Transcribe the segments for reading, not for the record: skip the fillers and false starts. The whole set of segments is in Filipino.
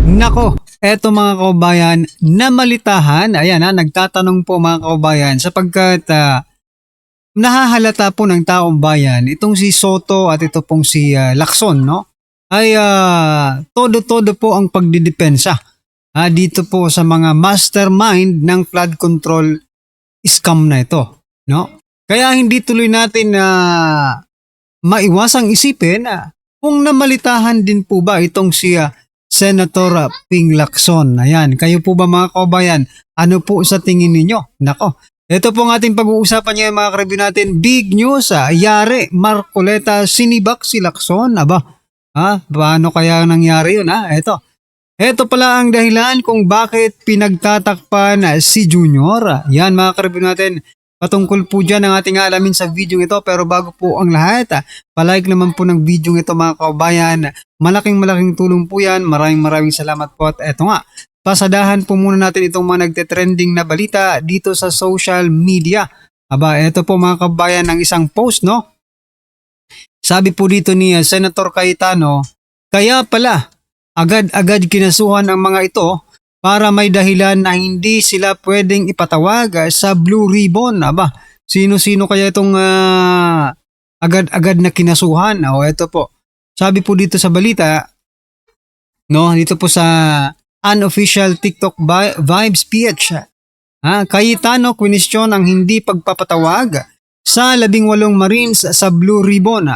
Nako, eto mga kaubayan, namalitahan, ayan nagtatanong po mga kaubayan sapagkat nahahalata po ng taong bayan itong si Soto at ito pong si Lacson, no? Ay todo-todo po ang pagdidepensa dito po sa mga mastermind ng flood control scam na ito, no? Kaya hindi tuloy natin maiwasang isipin kung namalitahan din po ba itong si Senator Ping Lacson. Ayan, kayo po ba mga kaubayan? Ano po sa tingin ninyo? Nako, ito po ang ating pag-uusapan ngayon mga karibyo natin. Big news, yari, Marcoleta, sinibak si Lacson. Aba, paano kaya nangyari yun? Ito pala ang dahilan kung bakit pinagtatakpan si Junior. Yan mga karibyo natin. Patungkol po dyan ang ating alamin sa video ito, pero bago po ang lahat, palike naman po ng video ito mga kaubayan. Malaking tulong po yan. Maraming salamat po. At eto nga, pasadahan po muna natin itong mga nagte-trending na balita dito sa social media. Aba, eto po mga kaubayan ang isang post, no? Sabi po dito ni Senator Cayetano, kaya pala agad-agad kinasuhan ang mga ito para may dahilan na hindi sila pwedeng ipatawag sa Blue Ribbon. Aba, sino-sino kaya itong agad-agad na kinasuhan? Ito po. Sabi po dito sa balita, no, dito po sa unofficial TikTok Vibes PH. Cayetano question ang hindi pagpapatawag sa 18 Marines sa Blue Ribbon.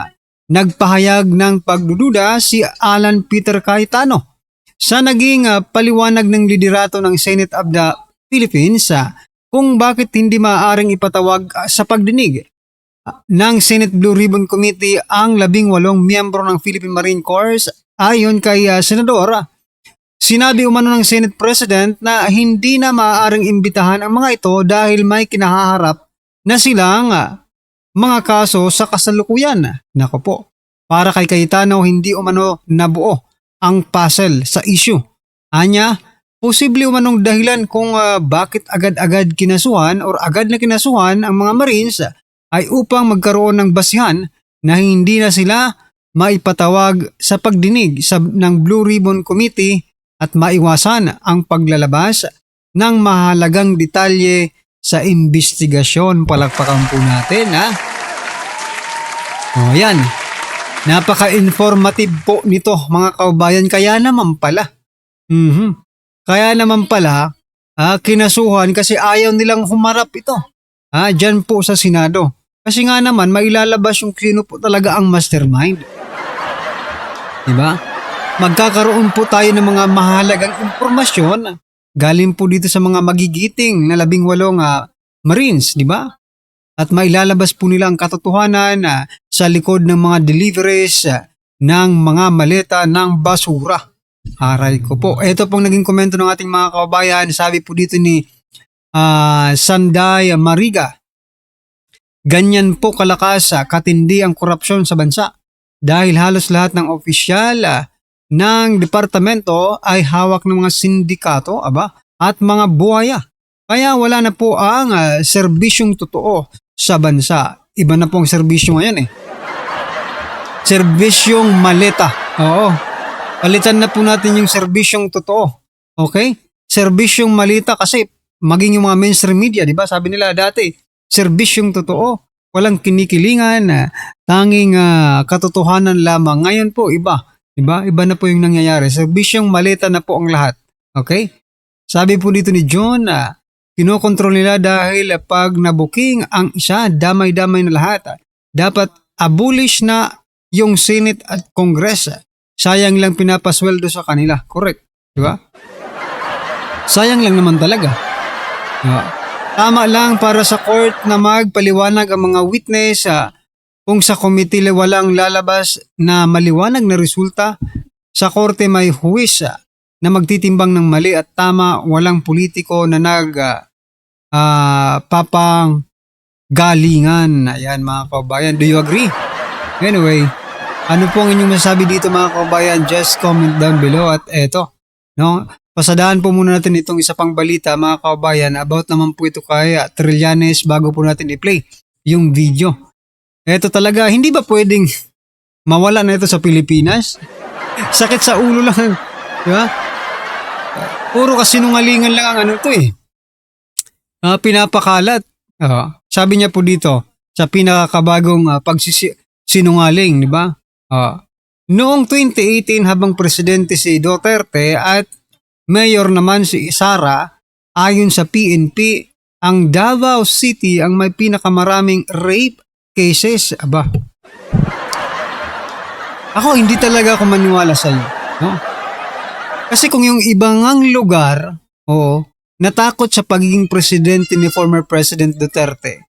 Nagpahayag ng pagdududa si Alan Peter Cayetano sa naging paliwanag ng liderato ng Senate of the Philippines kung bakit hindi maaaring ipatawag sa pagdinig ng Senate Blue Ribbon Committee ang 18 miyembro ng Philippine Marine Corps. Ayon kay Senador, sinabi umano ng Senate President na hindi na maaaring imbitahan ang mga ito dahil may kinahaharap na silang mga kaso sa kasalukuyan. Nako po, para kay Cayetano hindi umano nabuo ang puzzle sa issue. Anya, posible umanong dahilan kung bakit agad-agad kinasuhan or agad na kinasuhan ang mga Marines ay upang magkaroon ng basihan na hindi na sila maipatawag sa pagdinig ng Blue Ribbon Committee at maiwasan ang paglalabas ng mahalagang detalye sa investigasyon. Palakpakan po natin yan. Napaka-informative po nito mga kaubayan. Kaya naman pala. Kaya naman pala kinasuhan kasi ayaw nilang humarap ito. Dyan po sa Senado. Kasi nga naman mailalabas yung sino po talaga ang mastermind. Diba? Magkakaroon po tayo ng mga mahalagang impormasyon galing po dito sa mga magigiting na 18 Marines, diba? At mailalabas po nila ang katotohanan sa likod ng mga deliveries ng mga maleta ng basura. Aray ko po. Ito pong naging komento ng ating mga kababayan. Sabi po dito ni Sanday Mariga, ganyan po kalakas katindi ang korupsyon sa bansa dahil halos lahat ng opisyal ng departamento ay hawak ng mga sindikato at mga buhaya. Kaya wala na po ang serbisyong totoo sa bansa. Iba na po ang serbisyo ngayon Serbisyong maleta. Oo. Palitan na po natin yung serbisyong totoo. Okay? Serbisyong maleta kasi maging yung mga mainstream media, di ba? Sabi nila dati, serbisyong totoo. Walang kinikilingan, tanging katotohanan lamang. Ngayon po, iba. Diba? Iba na po yung nangyayari. Serbisyong maleta na po ang lahat. Okay? Sabi po dito ni John, kinokontrol nila dahil pag nabuking ang isa, damay-damay na lahat. Dapat abolish na yung Senate at Congress. Sayang lang pinapasweldo sa kanila. Correct. Diba? Sayang lang naman talaga. Diba? Tama lang para sa court na magpaliwanag ang mga witness kung sa committee walang lalabas na maliwanag na resulta. Sa korte may huwis na magtitimbang ng mali at tama, walang politiko na papang galingan. Ayan mga kababayan, do you agree? Anyway, ano po ang inyong masasabi dito mga kababayan? Just comment down below. At eto, no, pasadahan po muna natin itong isa pang balita mga kababayan about naman po ito kay Trillanes bago po natin i-play yung video. Eto talaga, hindi ba pwedeng mawala na ito sa Pilipinas? Sakit sa ulo lang, di ba? Puro kasinungalingan lang ang ano to eh. Pinapakalat. Sabi niya po dito, sa pinakakabagong pagsisinungaling, di ba? Noong 2018 habang presidente si Duterte at mayor naman si Sara, ayon sa PNP, ang Davao City ang may pinakamaraming rape cases. Aba. Ako hindi talaga ako maniwala sa iyo, no? Kasi kung yung ibang lugar, natakot sa pagiging presidente ni former President Duterte,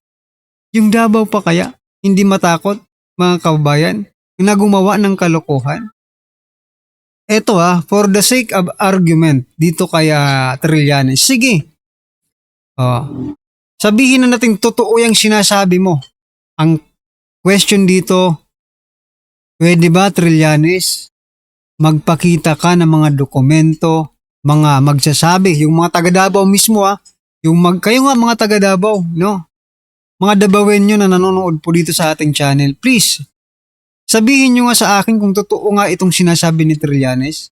yung Davao pa kaya hindi matakot, mga kababayan, na gumawa ng kalokohan? Eto for the sake of argument dito kaya Trillanes, sige. Sabihin na natin totoo yung sinasabi mo. Ang question dito, pwede ba Trillanes, magpakita ka ng mga dokumento, mga magsasabi, yung mga taga Davao mismo kayo nga mga taga Davao, no? Mga Davaoenyo na nanonood po dito sa ating channel, please, sabihin nyo nga sa akin kung totoo nga itong sinasabi ni Trillanes.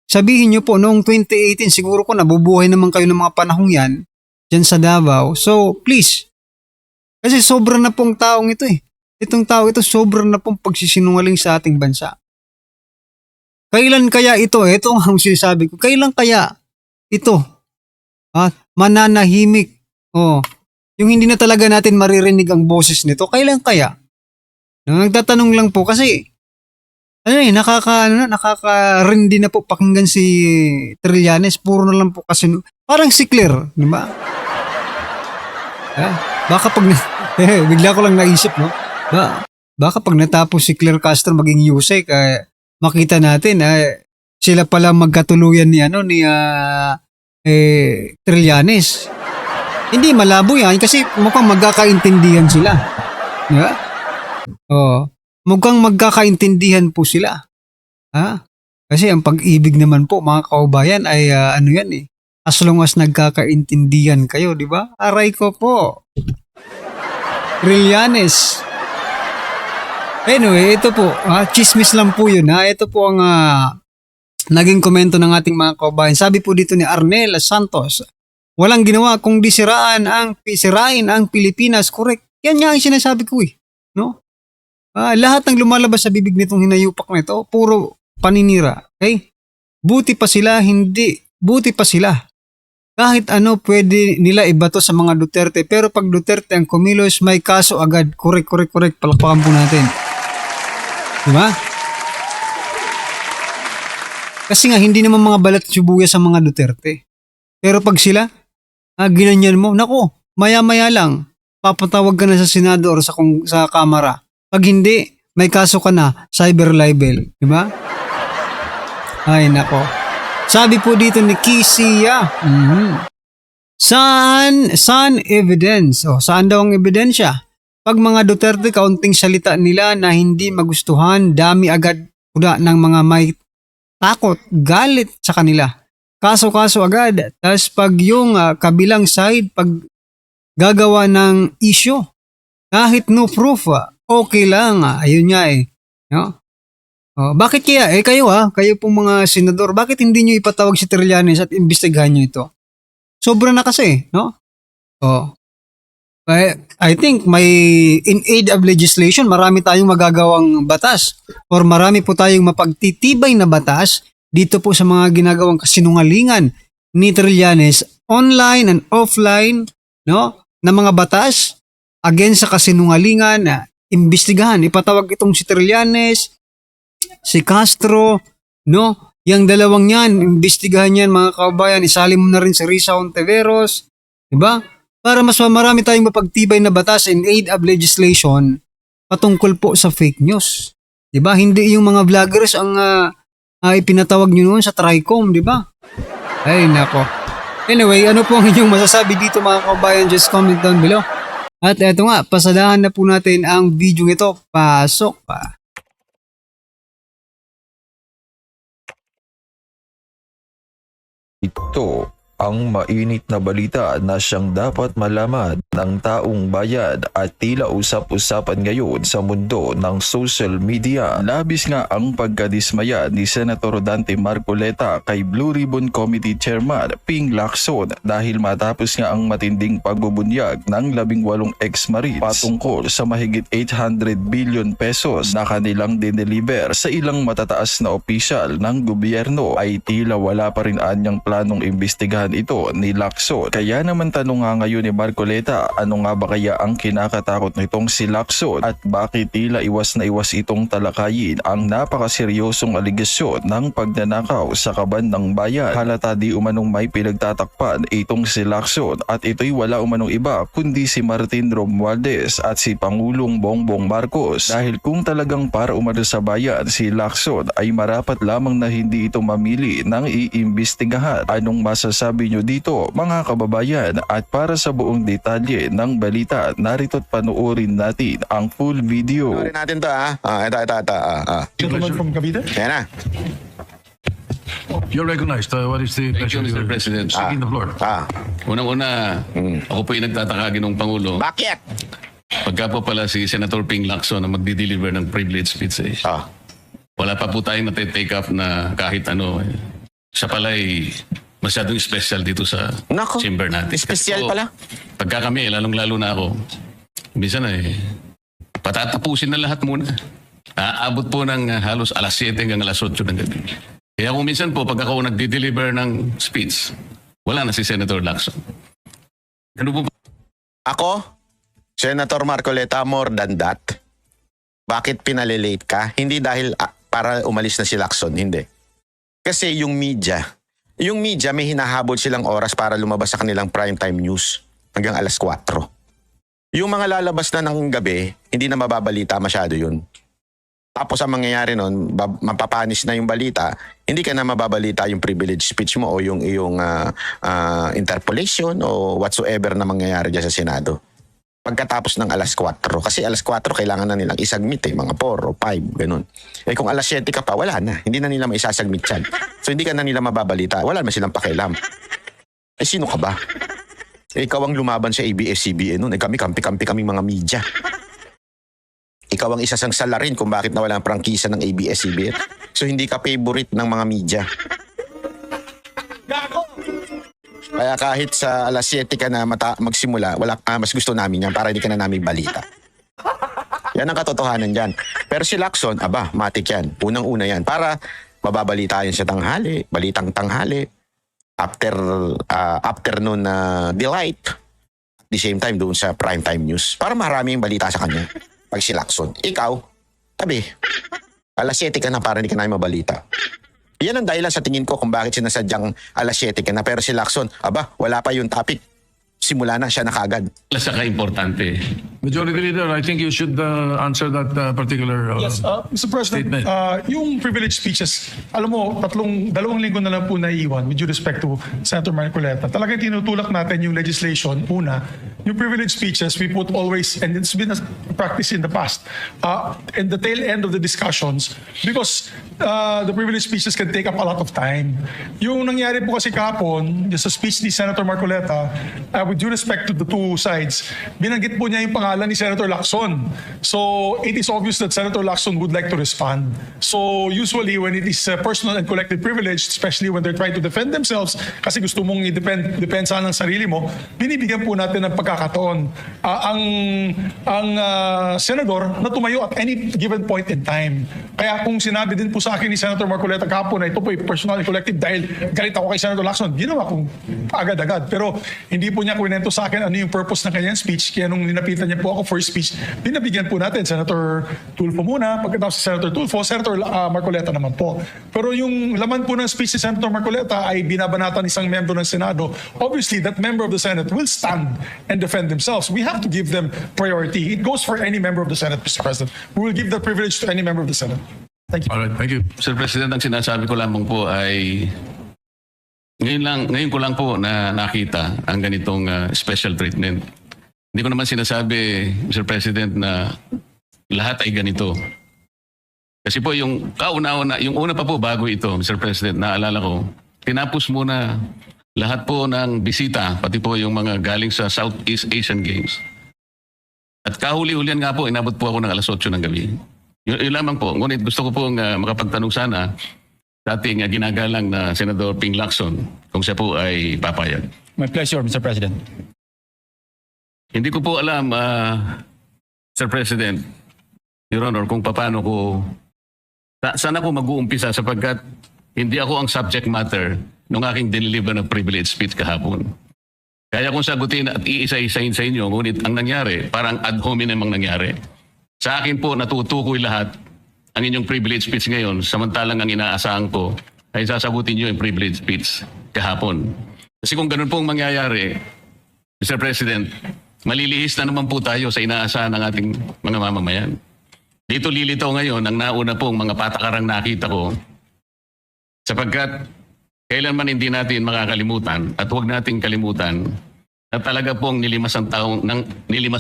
Sabihin nyo po, noong 2018, siguro ko nabubuhay naman kayo ng mga panahong yan, dyan sa Davao. So, please, kasi sobra na pong taong ito eh. Itong tao ito, sobra na pong pagsisinungaling sa ating bansa. Kailan kaya ito? Ito ang sinasabi ko. Kailan kaya ito? Mananahimik. Yung hindi na talaga natin maririnig ang boses nito. Kailan kaya? Nagtatanong lang po kasi nakakarindi na po pakinggan si Trillanes. Puro na lang po kasi parang si Claire, di ba? Baka pag bigla ko lang naisip, no? Baka pag natapos si Claire Castro maging Yusek, makita natin sila pala magkatuluyan ni Trillanes. Hindi malabo yan kasi mukhang magkakaintindihan sila. Di ba? Mukhang magkakaintindihan po sila. Kasi ang pag-ibig naman po mga kaubayan ay yan eh. As long as nagkakaintindihan kayo, di ba? Aray ko po. Trillanes. Anyway, ito po, chismis lang po yun. Ito po ang naging komento ng ating mga kaubayan. Sabi po dito ni Arnel Santos, walang ginawa kung sirain ang Pilipinas. Correct. Yan nga ang sinasabi ko eh. No? Lahat ng lumalabas sa bibig nitong hinayupak na ito, puro paninira. Okay? Buti pa sila. Kahit ano pwede nila ibato sa mga Duterte. Pero pag Duterte ang kumilos, may kaso agad. Correct. Palakpakan po natin. Diba? Kasi nga, hindi naman mga balat subuya sa mga Duterte. Pero pag sila, ginanyan mo, nako, maya-maya lang, papatawag ka na sa Senado or sa Kamara. Pag hindi, may kaso ka na, cyber libel. Diba? Ay, nako. Sabi po dito ni Kisia, saan evidence? Saan daw ang ebidensya? Pag mga Duterte, kaunting salita nila na hindi magustuhan, dami agad kuda ng mga may takot, galit sa kanila. Kaso-kaso agad. Tapos pag yung kabilang side, pag gagawa ng issue, kahit no proof, okay lang. Ayun nga eh. No? Bakit kaya? Kayo pong mga senador, bakit hindi nyo ipatawag si Trillanes at imbestigahan nyo ito? Sobra na kasi, no? I think in aid of legislation, marami tayong magagawang batas or marami po tayong mapagtitibay na batas dito po sa mga ginagawang kasinungalingan ni Trillanes, online and offline, no? Na mga batas against sa kasinungalingan, imbestigahan, ipatawag itong si Trillanes, si Castro, no? Yang dalawang yan, imbestigahan yan mga kabayan, isalin mo na rin si Risa Ontiveros, di ba? Para mas marami tayong mapagtibay na batas in aid of legislation patungkol po sa fake news. Di ba? Hindi yung mga vloggers ang ipinatawag nyo noon sa TRICOM, di ba? Ay, nako. Anyway, ano po ang inyong masasabi dito mga kabayan? Just comment down below. At eto nga, pasadahan na po natin ang video ito. Pasok pa. Ito ang mainit na balita na siyang dapat malaman ng taong bayan at tila usap-usapan ngayon sa mundo ng social media. Labis nga ang pagkadismaya ni Senator Dante Marcoleta kay Blue Ribbon Committee Chairman Ping Lacson dahil matapos nga ang matinding pagbubunyag ng 18 ex-Marines patungkol sa mahigit 800 billion pesos na kanilang dineliver sa ilang matataas na opisyal ng gobyerno ay tila wala pa rin anyang planong imbestigahan ito ni Lacson. Kaya naman tanong nga ngayon ni Marcoleta, ano nga ba kaya ang kinakatakot nitong si Lacson at bakit tila iwas na iwas itong talakayin ang napakaseryosong aligasyon ng pagnanakaw sa kaban ng bayan. Halata di umanong may pinagtatakpan itong si Lacson at ito'y wala umanong iba kundi si Martin Romualdez at si Pangulong Bongbong Marcos, dahil kung talagang para umano sa bayan si Lacson ay marapat lamang na hindi ito mamili ng iimbestigahan. Anong masasabi nyo dito mga kababayan? At para sa buong detalye ng balita, narito't panoorin natin ang full video. Panoorin natin to ito. Gentleman from Cavite. Yan na. You're recognized. What is the Thank you, Mr. President. Taking the floor. Unang-una, ako po yung nagtataka ginong Pangulo. Bakit? Pagka po pala si Senator Ping Lacson na magdi-deliver ng privilege speech wala pa po tayong nate-take up na kahit ano. Siya pala ay masyadong special dito sa Nako, chamber natin. special Kasi po, pala. Pagka kami, lalong-lalo na ako, minsan patatapusin na lahat muna. Aabot po ng halos alas 7 hanggang alas 8 ng gabi. Kaya kung minsan po, pag ako nagdi-deliver ng speech, wala na si Senator Lacson. Ano po? Ako, Senator Marcoleta, more than that. Bakit pinalilate ka? Hindi dahil para umalis na si Lacson, hindi. Kasi yung media may hinahabol silang oras para lumabas sa kanilang primetime news hanggang alas 4. Yung mga lalabas na ng gabi, hindi na mababalita masyado yun. Tapos ang mangyayari nun, mapapanis na yung balita, hindi ka na mababalita yung privilege speech mo o yung iyong interpolation o whatsoever na mangyayari dyan sa Senado. Pagkatapos ng alas 4. Kasi alas 4 kailangan na nilang isagmit mga 4 o 5, ganun. Eh kung alas 7 ka pa, wala na. Hindi na nila maisasagmit yan. So hindi ka na nila mababalita. Wala naman silang pakialam. Eh sino ka ba? Eh, ikaw ang lumaban sa ABS-CBN noon. Eh kami, kampi-kampi kaming mga media. Ikaw ang isa sang salarin kung bakit nawala ang prangkisa ng ABS-CBN. So hindi ka favorite ng mga media. Kaya kahit sa alas 7 ka na magsimula, mas gusto namin yan para hindi ka na namin balita. Yan ang katotohanan dyan. Pero si Lacson, matik yan. Unang-una yan. Para mababalita yan sa tanghali, balitang tanghali, afternoon delight, at the same time doon sa primetime news. Para marami yung balita sa kanya. Pag si Lacson, ikaw, tabi, alas 7 ka na para hindi ka namin mabalita. Yan ang dahilan sa tingin ko kung bakit sinasadyang alas 7 ka na. Pero si Lacson, wala pa yung topic. Simula na siya na kaagad. Importante. Majority Leader, I think you should answer that particular Yes, Mr. President, statement. yung privilege speeches, alam mo, dalawang linggo na lang po naiiwan with due respect to Senator Marcoleta. Talagang tinutulak natin yung legislation. Una, yung privilege speeches, we put always, and it's been a practice in the past, in the tail end of the discussions, because the privilege speeches can take up a lot of time. Yung nangyari po kasi kahapon, sa speech ni Senator Marcoleta, with due respect to the two sides, binanggit po niya yung pangalan ni Senator Lacson. So it is obvious that Senator Lacson would like to respond. So usually when it is personal and collective privilege, especially when they're trying to defend themselves, kasi gusto mong i-depensa ng sarili mo, binibigyan po natin ng pagkakataon ang senador na tumayo at any given point in time. Kaya kung sinabi din po sa akin ni Senator Marcoleta kahapon na ito po ay personal and collective dahil galit ako kay Senator Lacson, ginawa kong agad-agad. Pero hindi po niya kwento sa akin ano yung purpose ng kanyang speech. Kaya nung ninapitan niya po ako for speech, binabigyan po natin Senator Tulfo muna. Pagkatapos si Senator Tulfo, Senator Marcoleta naman po. Pero yung laman po ng speech ni Senator Marcoleta ay binabanatan isang membro ng Senado. Obviously, that member of the Senate will stand and defend themselves. We have to give them priority. It goes for any member of the Senate, Mr. President. We will give that privilege to any member of the Senate. Thank you. All right, thank you. Sir President, ang sinasabi ko lamang po ay ngayon ko lang po na nakita ang ganitong special treatment. Hindi ko naman sinasabi, Mr. President, na lahat ay ganito. Kasi po yung una pa po bago ito, Mr. President, naalala ko, tinapos muna lahat po ng bisita, pati po yung mga galing sa Southeast Asian Games. At kahuli-hulian nga po, inabot po ako ng alas 8 ng gabi. Yun lamang po. Ngunit gusto ko pong makapagtanong sana sa ating ginagalang na Senador Ping Lacson kung siya po ay papayag. My pleasure, Mr. President. Hindi ko po alam, Sir President, Your Honor, kung paano ko, saan ako mag-uumpisa sapagkat hindi ako ang subject matter ng aking deliver ng privilege speech kahapon. Kaya kung sagutin at iisa-isahin sa inyo, ngunit ang nangyari, parang ad hominem ang nangyari. Sa akin po, natutukoy lahat ang inyong privilege speech ngayon, samantalang ang inaasahan ko ay sasagutin nyo yung privilege speech kahapon. Kasi kung ganun pong mangyayari, Mr. President, malilihis na naman po tayo sa inaasahan ng ating mga mamamayan. Dito lilitaw ngayon ang nauna pong mga patakarang nakita ko sapagkat kailanman hindi natin makakalimutan at huwag nating kalimutan na talaga pong nilimas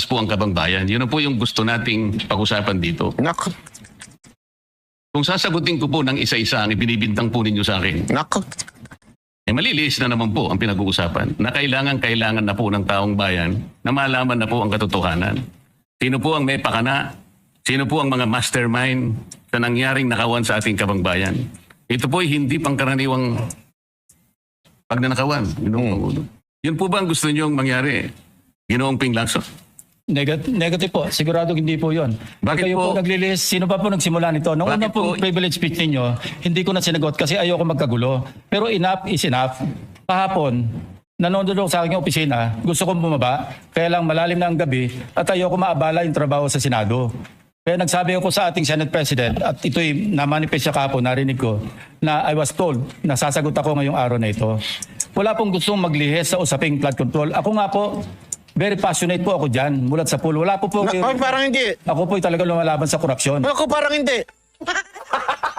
po ang kabangbayan. Yun po yung gusto nating pag-usapan dito. Nako, Kung sasagutin ko po ng isa-isa ang ibinibintang po ninyo sa akin, nako. maliliis na naman po ang pinag-uusapan na kailangan na po ng taong bayan na malaman na po ang katotohanan. Sino po ang may pakana? Sino po ang mga mastermind sa nangyaring nakawan sa ating kabangbayan? Ito po ay hindi pangkaraniwang pagnanakawan. Yun po ba ang gusto niyong mangyari? Ginoong Ping Lacson? Negative po. Sigurado hindi po yun. Bakit Kayo po? po naglilis. Sino pa po nagsimula nito? Nung Bakit una pong po? privilege speech ninyo, hindi ko na sinagot kasi ayoko magkagulo. Pero enough is enough. Kahapon, nanonood ako sa aking opisina, gusto kong bumaba, kaya lang malalim na ang gabi at ayoko maabala yung trabaho sa Senado. Kaya nagsabi ako sa ating Senate President at ito'y namanifest siya kahapon, narinig ko, na I was told na sasagot ako ngayong araw na ito. Wala pong gustong maglihis sa usaping flood control. Ako nga po, very passionate po ako dyan, mulat sa pool. Wala po po. Ay, parang hindi. Ako po talaga lumalaban sa korupsyon. Ako parang hindi.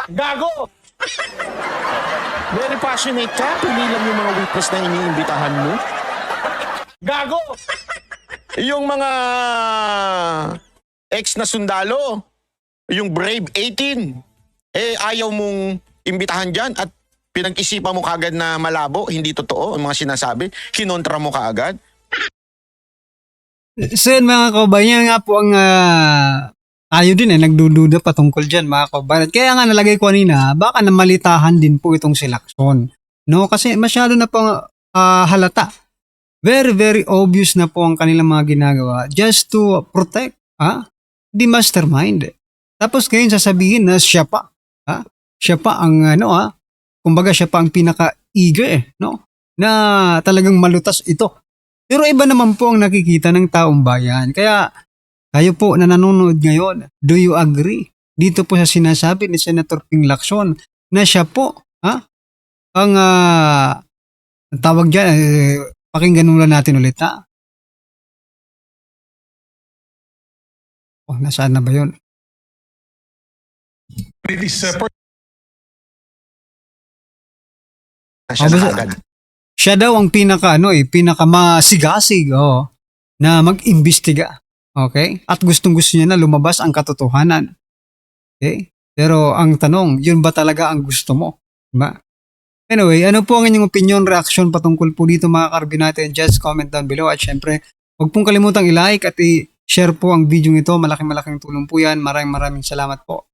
Gago! Very passionate ka. Pili lang yung mga witness na iniimbitahan mo. Gago! Yung mga ex na sundalo, yung Brave 18, ayaw mong imbitahan dyan at pinag-isipan mo kaagad na malabo, hindi totoo ang mga sinasabi, kinontra mo kaagad. So yun mga kabayan, nga po ang tayo din nagdududa patungkol dyan mga kabayan. Kaya nga nalagay ko kanina, baka namalitahan din po itong si Lacson. No? Kasi masyado na pong halata. Very, very obvious na po ang kanilang mga ginagawa just to protect the mastermind. Tapos ngayon sasabihin na siya pa. Siya pa ang kumbaga siya pa ang pinaka-eager no? Na talagang malutas ito. Pero iba naman po ang nakikita ng taong bayan. Kaya kayo po na nanonood ngayon, do you agree? Dito po sa sinasabi ni Senator Ping Lacson na siya po ang tawag dyan, pakinggan muna natin ulit nasaan na ba yun? It is Siya na kaagad. Siya daw ang pinaka masigasig na mag-imbestiga. Okay? At gustong-gusto niya na lumabas ang katotohanan. Okay? Pero ang tanong, yun ba talaga ang gusto mo? Diba? Anyway, ano po ang inyong opinion, reaction patungkol po dito mga karbi natin? Just comment down below at syempre, huwag pong kalimutang i-like at i-share po ang video ito. Malaking tulong po yan. Maraming salamat po.